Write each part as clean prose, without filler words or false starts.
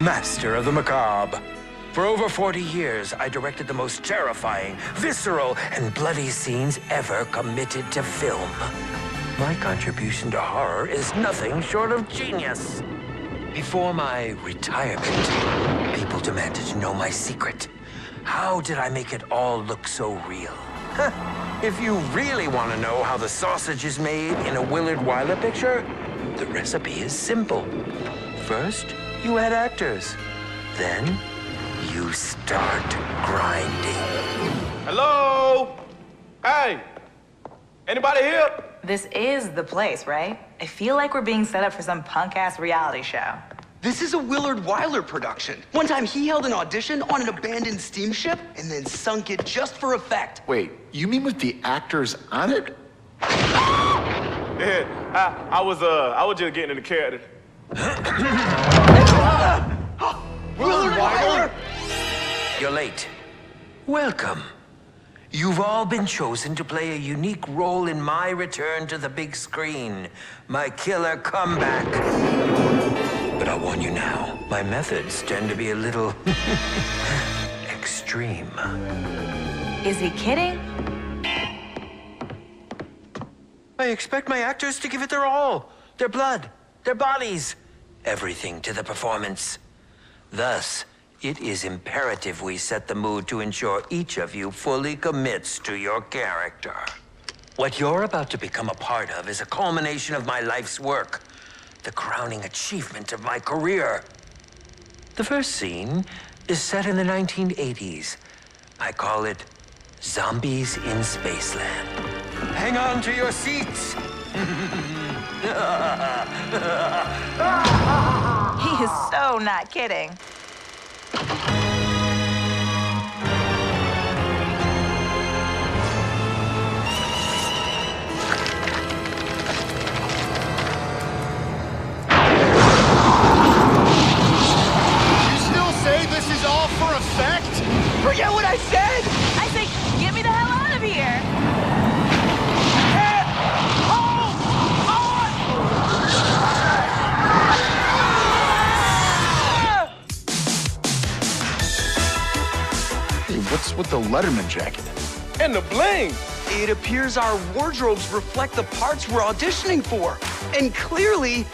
Master of the macabre. For over 40 years, I directed the most terrifying, visceral, and bloody scenes ever committed to film. My contribution to horror is nothing short of genius. Before my retirement, people demanded to know my secret. How did I make it all look so real? If you really want to know how the sausage is made in a Willard Wyler picture, the recipe is simple. First, you add actors. Then, you start grinding. Hello? Hey! Anybody here? This is the place, right? I feel like we're being set up for some punk-ass reality show. This is a Willard Wyler production. One time he held an audition on an abandoned steamship and then sunk it just for effect. Wait, you mean with the actors on it? Yeah, I was just getting in the character. Willard Wyler? You're late. Welcome. You've all been chosen to play a unique role in my return to the big screen, my killer comeback. But I'll warn you now, my methods tend to be a little extreme. Is he kidding? I expect my actors to give it their all, their blood, their bodies, everything to the performance. Thus, it is imperative we set the mood to ensure each of you fully commits to your character. What you're about to become a part of is a culmination of my life's work, the crowning achievement of my career. The first scene is set in the 1980s. I call it Zombies in Spaceland. Hang on to your seats. He is so not kidding. Forget what I said! I say, get me the hell out of here! Hey, what's with the Letterman jacket? And the bling! It appears our wardrobes reflect the parts we're auditioning for. And clearly,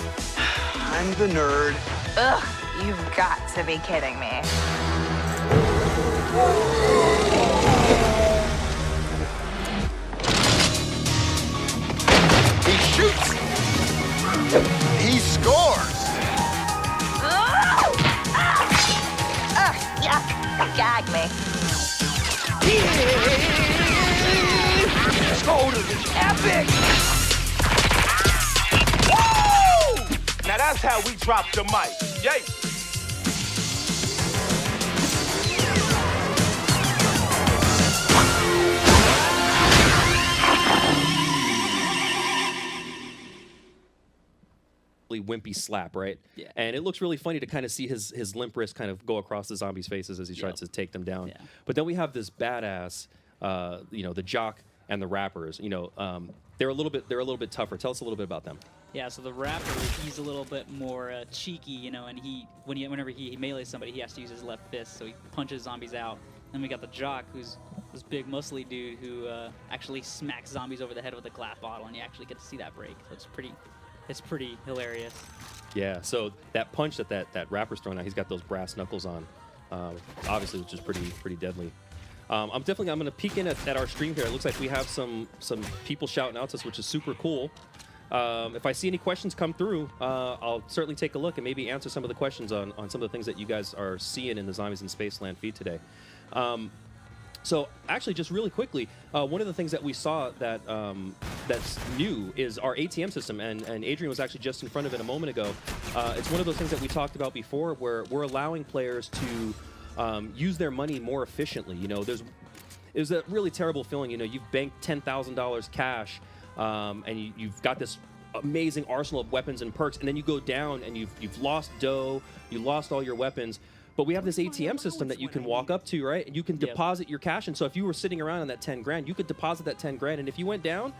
I'm the nerd. Ugh, you've got to be kidding me. He shoots! He scores! Yeah, gag me. Totally epic! Woo! Now that's how we drop the mic. Yay! Wimpy slap, right? Yeah. And it looks really funny to kind of see his limp wrist kind of go across the zombies' faces as he tries to take them down. Yeah. But then we have this badass, the jock and the rappers. They're a little bit tougher. Tell us a little bit about them. Yeah, so the rapper, he's a little bit more cheeky, and whenever he melees somebody, he has to use his left fist, so he punches zombies out. Then we got the jock, who's this big muscly dude who actually smacks zombies over the head with a glass bottle, and you actually get to see that break. So it's pretty hilarious. Yeah, so that punch that rapper's throwing out, he's got those brass knuckles on, obviously, which is pretty deadly. I'm going to peek in at our stream here. It looks like we have some people shouting out to us, which is super cool. If I see any questions come through, I'll certainly take a look and maybe answer some of the questions on some of the things that you guys are seeing in the Zombies in Spaceland feed today. So actually, just really quickly, one of the things that we saw that that's new is our ATM system, and Adrian was actually just in front of it a moment ago. It's one of those things that we talked about before, where we're allowing players to use their money more efficiently. There's a really terrible feeling. You've banked $10,000 cash, and you've got this amazing arsenal of weapons and perks, and then you go down and you've lost dough, you lost all your weapons. But we have this ATM system that you can walk up to, right? And you can deposit your cash. And so if you were sitting around on that 10 grand, you could deposit that 10 grand. And if you went down,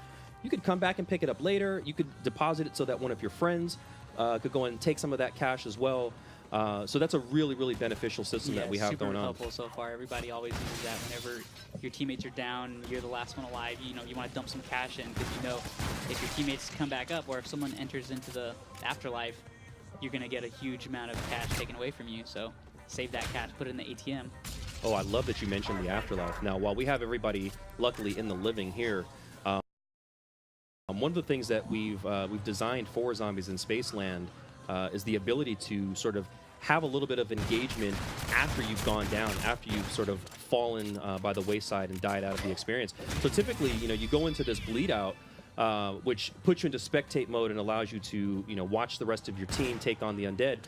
you could come back and pick it up later. You could deposit it so that one of your friends could go and take some of that cash as well. So that's a really, really beneficial system that we have super going on. helpful so far. Everybody always uses that whenever your teammates are down, you're the last one alive. You know, you want to dump some cash in because you know if your teammates come back up or if someone enters into the afterlife, you're going to get a huge amount of cash taken away from you. So save that cash, put it in the ATM. Oh, I love that you mentioned the afterlife. Now, while we have everybody luckily in the living here, one of the things that we've designed for zombies in Spaceland is the ability to sort of have a little bit of engagement after you've gone down, after you've sort of fallen by the wayside and died out of the experience. So typically, you know, you go into this bleed out, which puts you into spectate mode and allows you to, you know, watch the rest of your team take on the undead.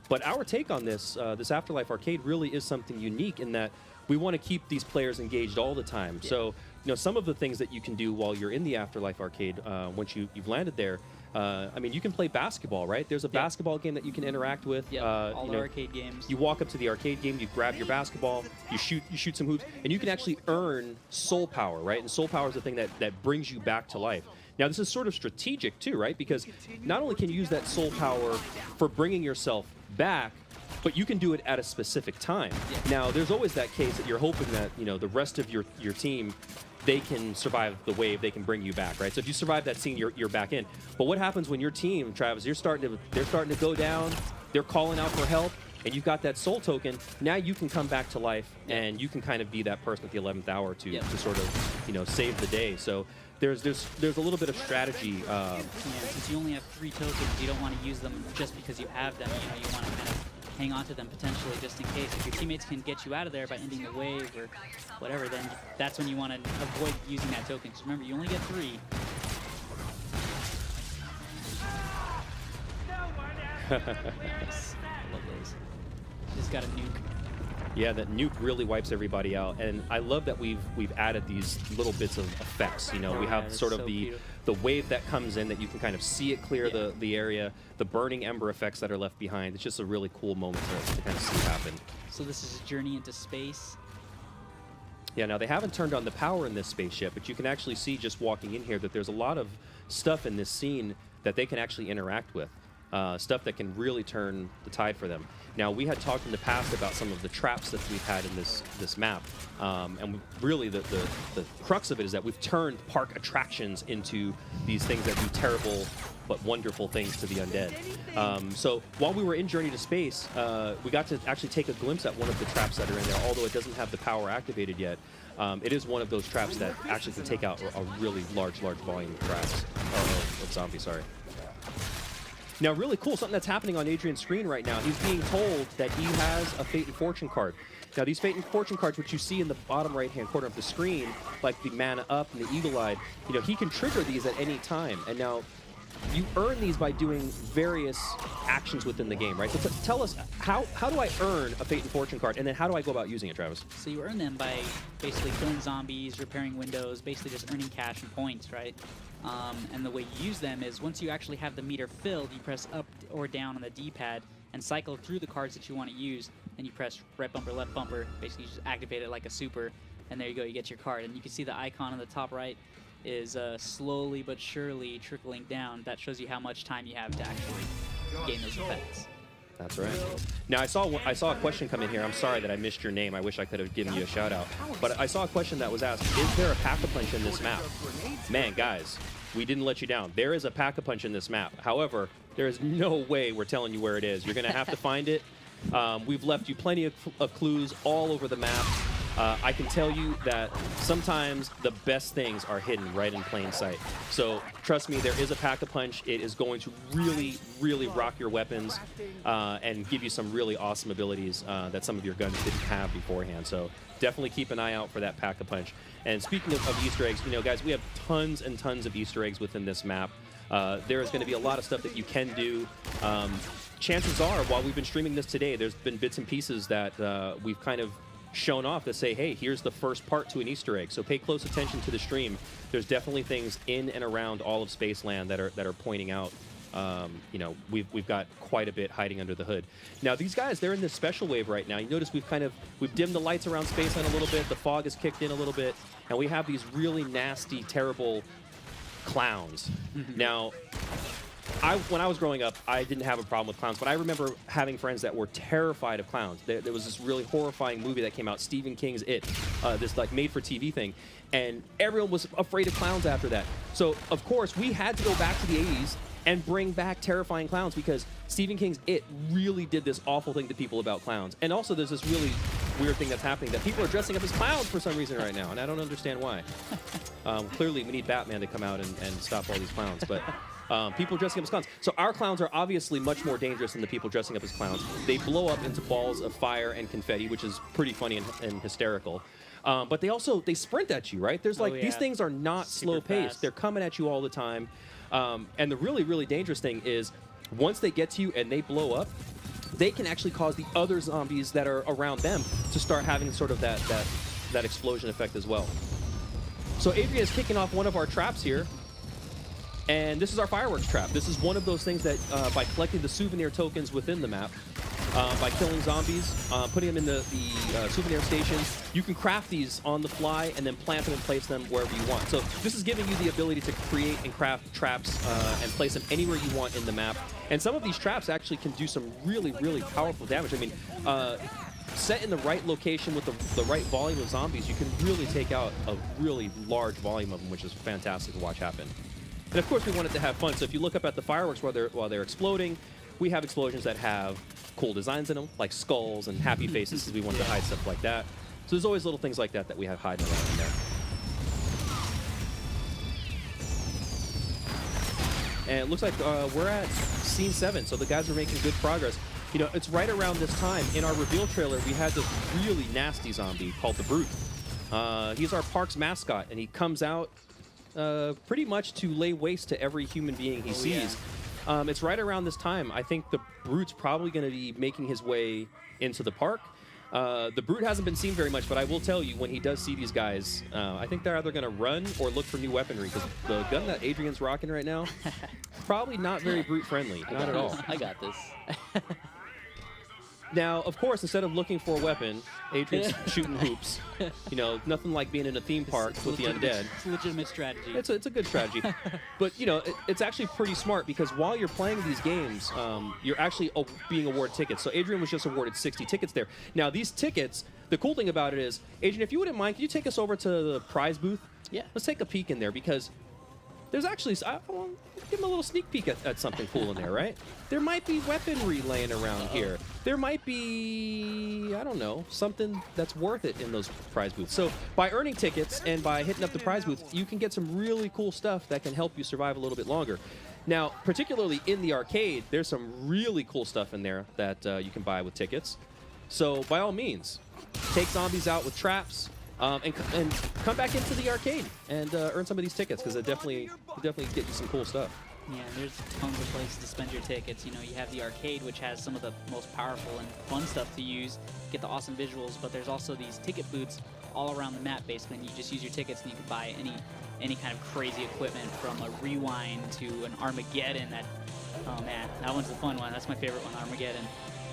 But our take on this, this Afterlife Arcade really is something unique in that we want to keep these players engaged all the time. Yeah. So, you know, some of the things that you can do while you're in the Afterlife Arcade, once you've landed there, I mean, you can play basketball, right? There's a basketball game that you can interact with. All the arcade games. You walk up to the arcade game, you grab your basketball, you shoot some hoops, and you can actually earn soul power, right? And soul power is the thing that brings you back to life. Now, this is sort of strategic too, right? Because not only can you use that soul power for bringing yourself back, but you can do it at a specific time. Yeah. Now, there's always that case that you're hoping that, you know, the rest of your team, they can survive the wave, they can bring you back, right? So if you survive that scene, you're back in. But what happens when your team, Travis, they're starting to go down, they're calling out for help, and you've got that soul token, now you can come back to life, and you can kind of be that person at the 11th hour to sort of, you know, save the day. So there's a little bit of strategy. Since you only have 3 tokens, you don't want to use them just because you have them. You know, you want to kind of hang on to them potentially just in case. If your teammates can get you out of there by ending the wave or whatever, then that's when you want to avoid using that token. Because remember, you only get 3. I love those. Just got a nuke. Yeah, that nuke really wipes everybody out, and I love that we've added these little bits of effects. You know, we have sort of the wave that comes in that you can kind of see it clear the area, the burning ember effects that are left behind. It's just a really cool moment to kind of see happen. So this is a journey into space. Yeah, now they haven't turned on the power in this space yet, but you can actually see just walking in here that there's a lot of stuff in this scene that they can actually interact with. Stuff that can really turn the tide for them. Now, we had talked in the past about some of the traps that we've had in this map, and really the crux of it is that we've turned park attractions into these things that do terrible but wonderful things to the undead. So while we were in Journey to Space, we got to actually take a glimpse at one of the traps that are in there, although it doesn't have the power activated yet. It is one of those traps that actually can take out a really large volume of traps. Of zombies, sorry. Now, really cool, something that's happening on Adrian's screen right now. He's being told that he has a Fate and Fortune card. Now, these Fate and Fortune cards, which you see in the bottom right-hand corner of the screen, like the Mana Up and the Eagle-Eyed, you know, he can trigger these at any time. And now, you earn these by doing various actions within the game, right? So tell us, how do I earn a Fate and Fortune card, and then how do I go about using it, Travis? So you earn them by basically killing zombies, repairing windows, basically just earning cash and points, right? And the way you use them is once you actually have the meter filled, you press up or down on the D-pad and cycle through the cards that you want to use. Then you press right bumper, left bumper, basically you just activate it like a super, and there you go, you get your card. And you can see the icon on the top right is slowly but surely trickling down. That shows you how much time you have to actually gain those effects. That's right. Now, I saw a question come in here. I'm sorry that I missed your name. I wish I could have given you a shout out. But I saw a question that was asked, is there a Pack-a-Punch in this map? Man, guys, we didn't let you down. There is a Pack-a-Punch in this map. However, there is no way we're telling you where it is. You're going to have to find it. We've left you plenty of clues all over the map. I can tell you that sometimes the best things are hidden right in plain sight. So trust me, there is a Pack-a-Punch. It is going to really, really rock your weapons and give you some really awesome abilities that some of your guns didn't have beforehand. So definitely keep an eye out for that Pack-a-Punch. And speaking of Easter eggs, you know, guys, we have tons and tons of Easter eggs within this map. There is going to be a lot of stuff that you can do. Chances are, while we've been streaming this today, there's been bits and pieces that we've kind of shown off to say, hey, here's the first part to an Easter egg. So pay close attention to the stream. There's definitely things in and around all of Spaceland that are pointing out. You know, we've got quite a bit hiding under the hood. Now, these guys, they're in this special wave right now. You notice we've dimmed the lights around Spaceland a little bit. The fog has kicked in a little bit, and we have these really nasty, terrible clowns. Now, when I was growing up, I didn't have a problem with clowns, but I remember having friends that were terrified of clowns. There was this really horrifying movie that came out, Stephen King's It, this like made-for-TV thing, and everyone was afraid of clowns after that. So, of course, we had to go back to the 80s and bring back terrifying clowns because Stephen King's It really did this awful thing to people about clowns. And also, there's this really weird thing that's happening that people are dressing up as clowns for some reason right now, and I don't understand why. Clearly, we need Batman to come out and stop all these clowns, but people dressing up as clowns. So our clowns are obviously much more dangerous than the people dressing up as clowns. They blow up into balls of fire and confetti, which is pretty funny and hysterical. But they sprint at you, right? There's like, these things are not slow paced. They're coming at you all the time. And the really, really dangerous thing is once they get to you and they blow up, they can actually cause the other zombies that are around them to start having sort of that explosion effect as well. So Adrian is kicking off one of our traps here. And this is our fireworks trap. This is one of those things that by collecting the souvenir tokens within the map, by killing zombies, putting them in the souvenir stations, you can craft these on the fly and then plant them and place them wherever you want. So this is giving you the ability to create and craft traps and place them anywhere you want in the map. And some of these traps actually can do some really, really powerful damage. I mean, set in the right location with the right volume of zombies, you can really take out a really large volume of them, which is fantastic to watch happen. And of course, we want it to have fun. So if you look up at the fireworks while they're exploding, we have explosions that have cool designs in them, like skulls and happy faces, because we wanted to hide stuff like that. So there's always little things like that we have hiding around in there. And it looks like we're at scene 7, so the guys are making good progress. You know, it's right around this time. In our reveal trailer, we had this really nasty zombie called the Brute. He's our park's mascot, and he comes out pretty much to lay waste to every human being he sees. Yeah. It's right around this time. I think the Brute's probably going to be making his way into the park. The Brute hasn't been seen very much, but I will tell you, when he does see these guys, I think they're either going to run or look for new weaponry, because the gun that Adrian's rocking right now, probably not very Brute-friendly. Not at all. I got this. Now, of course, instead of looking for a weapon, Adrian's shooting hoops. You know, nothing like being in a theme park with the undead. It's a legitimate strategy. It's a good strategy. But, you know, it's actually pretty smart, because while you're playing these games, you're actually being awarded tickets. So Adrian was just awarded 60 tickets there. Now, these tickets, the cool thing about it is, Adrian, if you wouldn't mind, can you take us over to the prize booth? Yeah. Let's take a peek in there, because there's actually, I'll give him a little sneak peek at something cool in there, right? There might be weaponry laying around here. There might be, I don't know, something that's worth it in those prize booths. So by earning tickets and by hitting up the prize booth, you can get some really cool stuff that can help you survive a little bit longer. Now, particularly in the arcade, there's some really cool stuff in there that you can buy with tickets. So by all means, take zombies out with traps. And come back into the arcade and earn some of these tickets, because it definitely get you some cool stuff. Yeah, there's tons of places to spend your tickets. You know, you have the arcade, which has some of the most powerful and fun stuff to use, get the awesome visuals, but there's also these ticket booths all around the map, basically, and you just use your tickets and you can buy any kind of crazy equipment, from a rewind to an Armageddon. Oh man, that one's the fun one. That's my favorite one, Armageddon.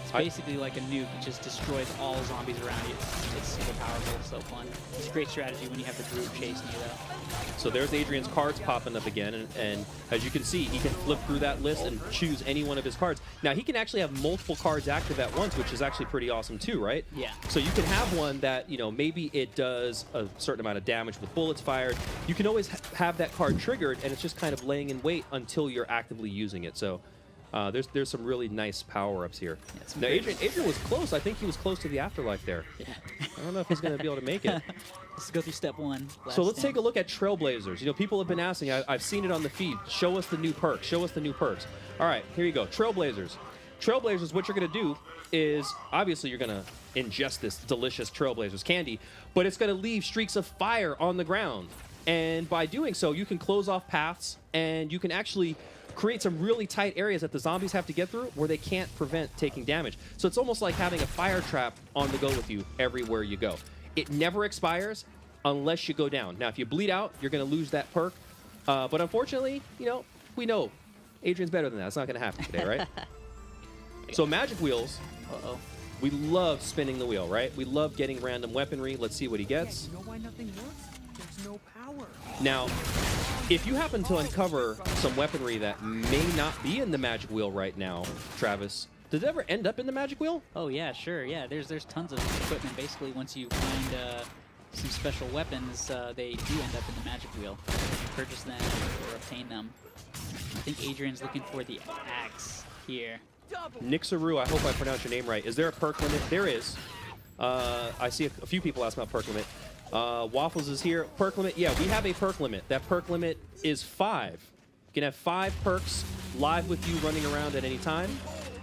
It's basically like a nuke. It just destroys all zombies around you. It's super powerful, so fun. It's a great strategy when you have the Brute chasing you, though. So there's Adrian's cards popping up again, and as you can see, he can flip through that list and choose any one of his cards. Now, he can actually have multiple cards active at once, which is actually pretty awesome too, right? Yeah. So you can have one that, you know, maybe it does a certain amount of damage with bullets fired. You can always have that card triggered, and it's just kind of laying in wait until you're actively using it. So there's some really nice power-ups here. Yeah, now, Adrian was close. I think he was close to the afterlife there. Yeah. I don't know if he's going to be able to make it. Let's go through step 1. So let's take a look at Trailblazers. You know, people have been asking. I've seen it on the feed. Show us the new perks. Show us the new perks. All right, here you go. Trailblazers. Trailblazers, what you're going to do is, obviously, you're going to ingest this delicious Trailblazers candy, but it's going to leave streaks of fire on the ground. And by doing so, you can close off paths, and you can actually create some really tight areas that the zombies have to get through where they can't prevent taking damage. So it's almost like having a fire trap on the go with you everywhere you go. It never expires unless you go down. Now, if you bleed out, you're going to lose that perk. But unfortunately, you know, we know Adrian's better than that. It's not going to happen today, right? So magic wheels. Uh-oh. We love spinning the wheel, right? We love getting random weaponry. Let's see what he gets. You know why nothing works? There's Now, if you happen to uncover some weaponry that may not be in the magic wheel right now, Travis, does it ever end up in the magic wheel? Oh yeah, sure. Yeah, there's tons of equipment. Basically, once you find some special weapons, they do end up in the magic wheel. You can purchase them or obtain them. I think Adrian's looking for the axe here. Nixaru, I hope I pronounced your name right. Is there a perk limit? There is. I see a few people ask about perk limit. Waffles is here. Perk limit? Yeah, we have a perk limit. That perk limit is 5. You can have 5 perks live with you running around at any time.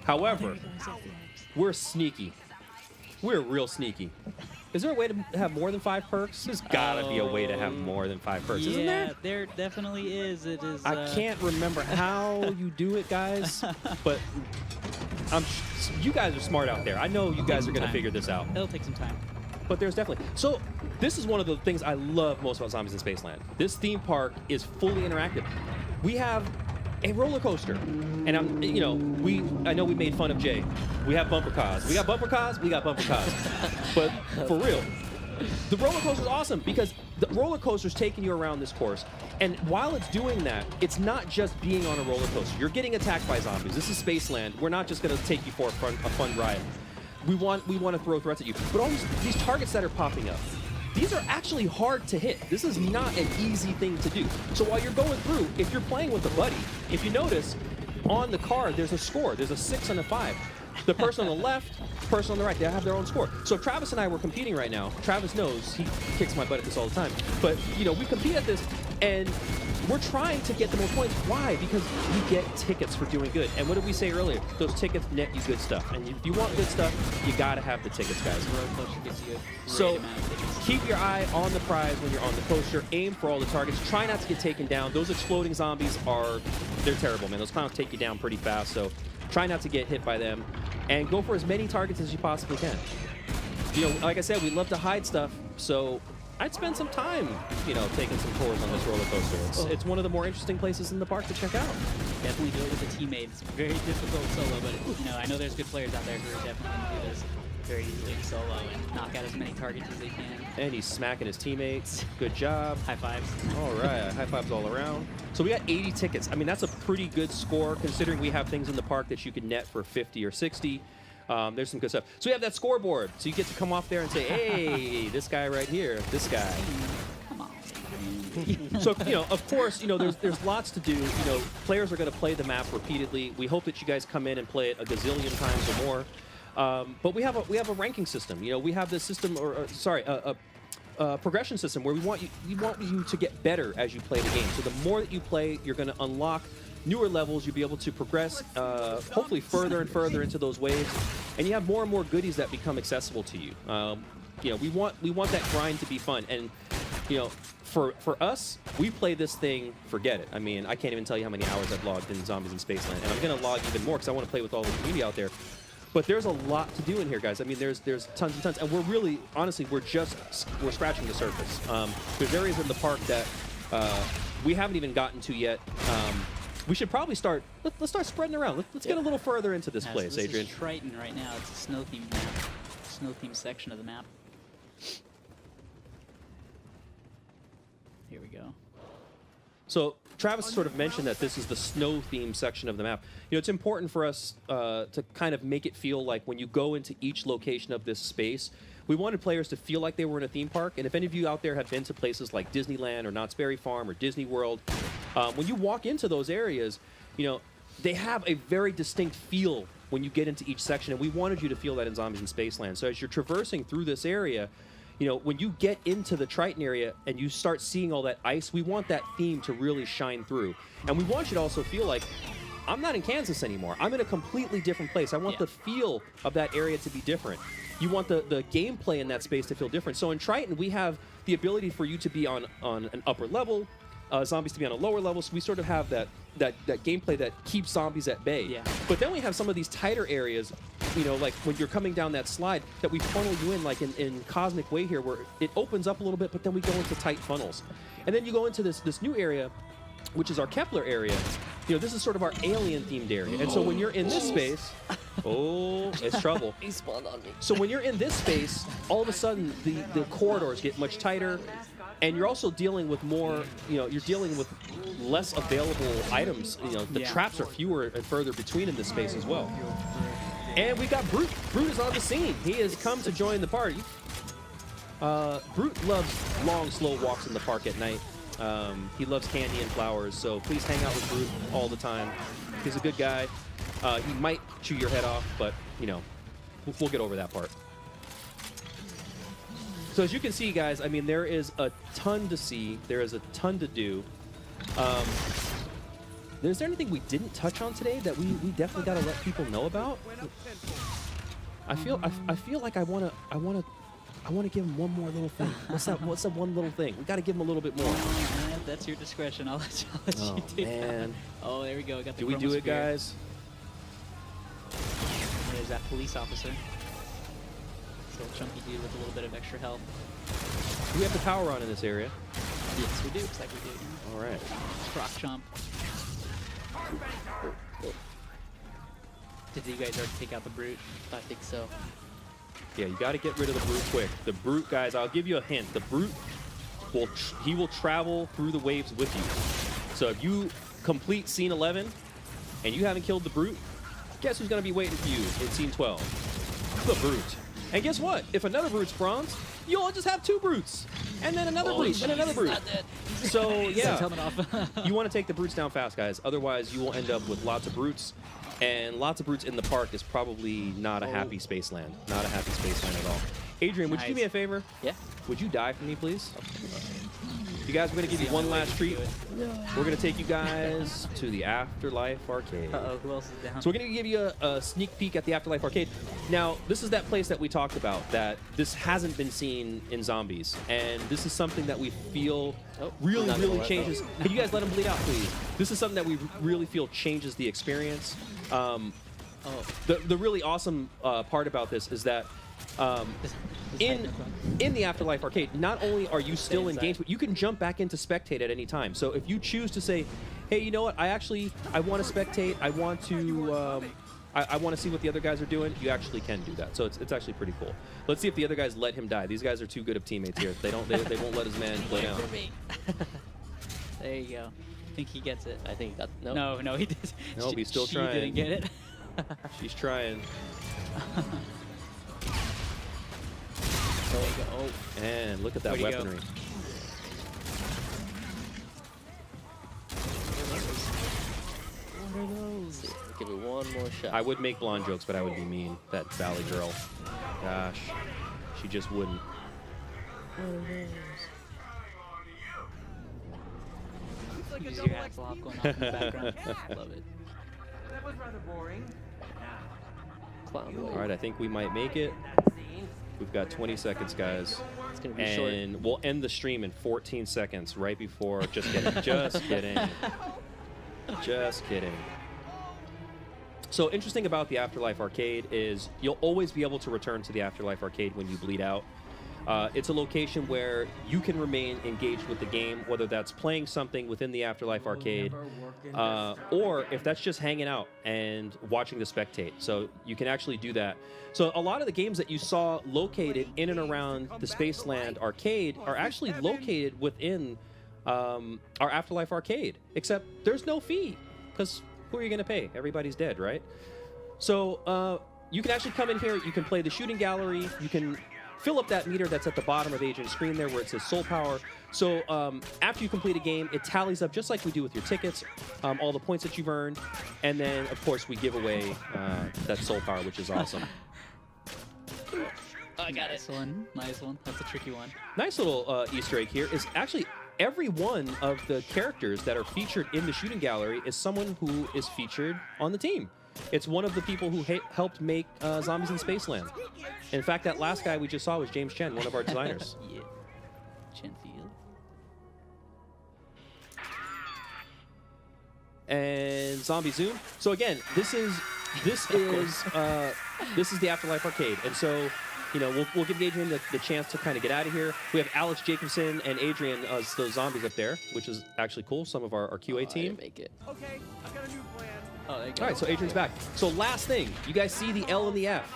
However, we're sneaky. We're real sneaky. Is there a way to have more than 5 perks? There's gotta be a way to have more than 5 perks, isn't there? Yeah, there definitely is. It is. I can't remember how you do it, guys, but you guys are smart out there. I know you guys are going to figure this out. It'll take some time. But there's definitely... So this is one of the things I love most about Zombies in Spaceland. This theme park is fully interactive. We have a roller coaster. And I know we made fun of Jay. We have bumper cars. We got bumper cars, we got bumper cars. But for real, the roller coaster is awesome because the roller coaster is taking you around this course. And while it's doing that, it's not just being on a roller coaster. You're getting attacked by zombies. This is Spaceland. We're not just going to take you for a fun ride. We want to throw threats at you. But all these targets that are popping up, these are actually hard to hit. This is not an easy thing to do. So while you're going through, if you're playing with a buddy, if you notice, on the card, there's a score. There's a 6 and a 5. The person on the left, the person on the right, they have their own score. So if Travis and I were competing right now, Travis knows, he kicks my butt at this all the time. But, we compete at this, and we're trying to get the more points. Why? Because we get tickets for doing good. And what did we say earlier? Those tickets net you good stuff. And if you want good stuff, you gotta have the tickets, guys. So keep your eye on the prize when you're on the coaster. Aim for all the targets. Try not to get taken down. Those exploding zombies they're terrible, man. Those clowns take you down pretty fast. So try not to get hit by them. And go for as many targets as you possibly can. Like I said, we love to hide stuff. So I'd spend some time, taking some tours on this roller coaster. It's one of the more interesting places in the park to check out. Definitely do it with a teammate. It's very difficult solo, but I know there's good players out there who are definitely going to do this very easily in solo and knock out as many targets as they can. And he's smacking his teammates. Good job. High fives. All right, high fives all around. So we got 80 tickets. I mean, that's a pretty good score considering we have things in the park that you can net for 50 or 60. There's some good stuff. So we have that scoreboard. So you get to come off there and say, hey, this guy right here, this guy. Come on. So, of course, there's lots to do. Players are going to play the map repeatedly. We hope that you guys come in and play it a gazillion times or more. But we have a ranking system. We have this system, a progression system where we want you to get better as you play the game. So the more that you play, you're going to unlock newer levels. You'll be able to progress, hopefully further and further into those waves, and you have more and more goodies that become accessible to you. We want that grind to be fun, and for us, we play this thing. Forget it. I mean, I can't even tell you how many hours I've logged in Zombies in Spaceland, and I'm going to log even more because I want to play with all the community out there. But there's a lot to do in here, guys. I mean, there's tons and tons, and we're really, honestly, we're scratching the surface. There's areas in the park that we haven't even gotten to yet. We should probably start. Let's start spreading around. Let's get a little further into this place, so this Adrian. Is Triton right now. It's a snow themed map. Snow themed section of the map. Here we go. So Travis sort of mentioned that this is the snow themed section of the map. It's important for us to kind of make it feel like when you go into each location of this space, we wanted players to feel like they were in a theme park. And if any of you out there have been to places like Disneyland or Knott's Berry Farm or Disney World, when you walk into those areas, they have a very distinct feel when you get into each section. And we wanted you to feel that in Zombies in Spaceland. So as you're traversing through this area, when you get into the Triton area and you start seeing all that ice, we want that theme to really shine through. And we want you to also feel like, I'm not in Kansas anymore. I'm in a completely different place. I want the feel of that area to be different. You want the gameplay in that space to feel different. So in Triton, we have the ability for you to be on an upper level, zombies to be on a lower level. So we sort of have that gameplay that keeps zombies at bay. Yeah. But then we have some of these tighter areas, like when you're coming down that slide, that we funnel you in like in Cosmic Way here, where it opens up a little bit, but then we go into tight funnels. And then you go into this new area, which is our Kepler area. This is sort of our alien-themed area. And so when you're in this space, it's trouble. He spawned on me. So when you're in this space, all of a sudden the corridors get much tighter. And you're also dealing with more, you're dealing with less available items. The traps are fewer and further between in this space as well. And we got Brute. Brute is on the scene. He has come to join the party. Brute loves long, slow walks in the park at night. He loves candy and flowers, so please hang out with Brute all the time. He's a good guy. He might chew your head off, but, we'll get over that part. So as you can see, guys, I mean, there is a ton to see. There is a ton to do. Is there anything we didn't touch on today that we definitely got to let people know about? I feel like I want to give him one more little thing. What's that one little thing? We got to give him a little bit more. Oh, man, that's your discretion. I'll let you do man. that. Oh, there we go. Got the Do we do it, guys? There's that police officer. This little chunky dude with a little bit of extra health. Do we have the power on in this area? Yes, we do. Looks like we do. All right. Croc chomp. Did you guys already take out the Brute? I think so. Yeah, you got to get rid of the Brute quick. The Brute, guys, I'll give you a hint. The Brute, he will travel through the waves with you. So if you complete Scene 11 and you haven't killed the Brute, guess who's going to be waiting for you in Scene 12? The Brute. And guess what? If another Brute spawns, you'll just have 2 Brutes. And then another Brute, and another Brute. So, yeah, you want to take the Brutes down fast, guys. Otherwise, you will end up with lots of Brutes. And lots of Brutes in the park is probably not a happy Spaceland. Not a happy Spaceland at all. Adrian, would you do me a favor? Yeah. Would you die for me, please? You guys, we're going to give you one last treat. We're going to take you guys to the Afterlife Arcade. Uh-oh, who else is down? So we're going to give you a sneak peek at the Afterlife Arcade. Now, this is that place that we talked about, that this hasn't been seen in Zombies. And this is something that we feel really changes. Can you guys let him bleed out, please? This is something that we really feel changes the experience. The really awesome part about this is that in the Afterlife Arcade, not only are you still engaged, but you can jump back into spectate at any time. So if you choose to say, hey, you know what, I want to spectate, I want to see what the other guys are doing, you actually can do that. So it's actually pretty cool. Let's see if the other guys let him die. These guys are too good of teammates here. They won't let his man play down. There you go. I think he gets it. I think that No, he did. Nope, he's still trying. She didn't get it. She's trying. There you go. Oh, and look at that Where'd he go? weaponry. Give it one more shot. I would make blonde jokes, but I would be mean. That Valley girl. Gosh, she just wouldn't. Use your Axolotl going off in the background. Love it. That was rather boring. Clown All boy. right, I think we might make it. We've got 20 seconds, guys. It's gonna be short. And we'll end the stream in 14 seconds, right before. Just kidding. Just kidding. Just kidding. So interesting about the Afterlife Arcade is you'll always be able to return to the Afterlife Arcade when you bleed out. It's a location where you can remain engaged with the game, whether that's playing something within the Afterlife Arcade, or if that's just hanging out and watching the spectate. So you can actually do that. So a lot of the games that you saw located in and around the Spaceland Arcade are actually located within our Afterlife Arcade, except there's no fee, because who are you going to pay? Everybody's dead, right? So you can actually come in here, you can play the shooting gallery, you can fill up that meter that's at the bottom of Adrian's screen there where it says soul power. So after you complete a game, it tallies up just like we do with your tickets, all the points that you've earned, and then, of course, we give away that soul power, which is awesome. I got it. Nice one. That's a tricky one. Nice little Easter egg here is actually every one of the characters that are featured in the shooting gallery is someone who is featured on the team. It's one of the people who helped make Zombies in Spaceland. In fact, that last guy we just saw was James Chen, one of our designers. Yeah. Chenfield. And Zombie Zoom. So again, this is the Afterlife Arcade, and so we'll give Adrian the chance to kind of get out of here. We have Alex Jacobson and Adrian as those zombies up there, which is actually cool. Some of our QA I team. didn't make it. Okay, I've got a new plan. Oh, there you go. All right, so Adrian's back. So last thing, you guys see the L and the F.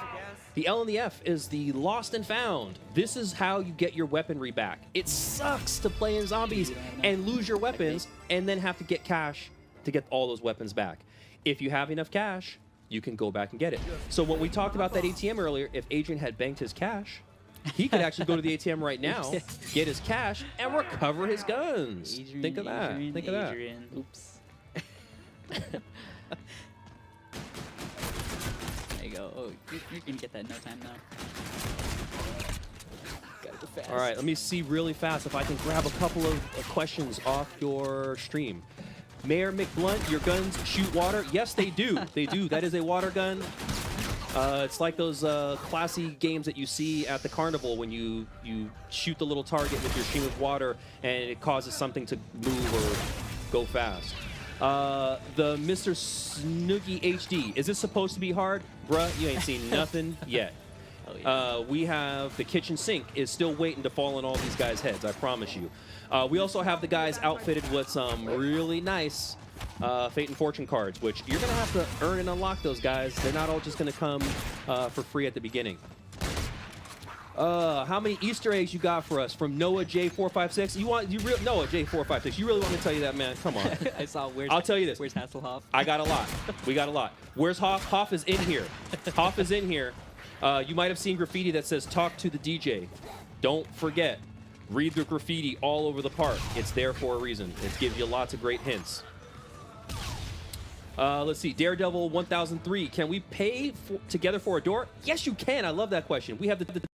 The L and the F is the lost and found. This is how you get your weaponry back. It sucks to play in zombies and lose your weapons and then have to get cash to get all those weapons back. If you have enough cash, you can go back and get it. So when we talked about that ATM earlier, if Adrian had banked his cash, he could actually go to the ATM right now, get his cash, and recover his guns. Think of that. Think of that. Oops. There you go. Oh, you're gonna get that in no time now. Gotta go fast. All right, let me see really fast if I can grab a couple of questions off your stream. Mayor McBlunt, your guns shoot water? Yes, they do. They do. That is a water gun. It's like those classy games that you see at the carnival when you shoot the little target with your stream of water and it causes something to move or go fast. The Mr. Snooky HD, is this supposed to be hard? Bruh, you ain't seen nothing yet. Oh, yeah. We have the kitchen sink is still waiting to fall on all these guys' heads, I promise you. We also have the guys outfitted with some really nice Fate and Fortune cards, which you're going to have to earn and unlock those guys. They're not all just going to come for free at the beginning. How many Easter eggs you got for us from Noah J456? Noah J456? You really want me to tell you that, man? Come on. I saw. I'll tell you this. Where's Hasselhoff? I got a lot. We got a lot. Where's Hoff? Hoff is in here. Hoff is in here. You might have seen graffiti that says "Talk to the DJ." Don't forget. Read the graffiti all over the park. It's there for a reason. It gives you lots of great hints. Let's see. Daredevil 1003. Can we pay together for a door? Yes, you can. I love that question. We have the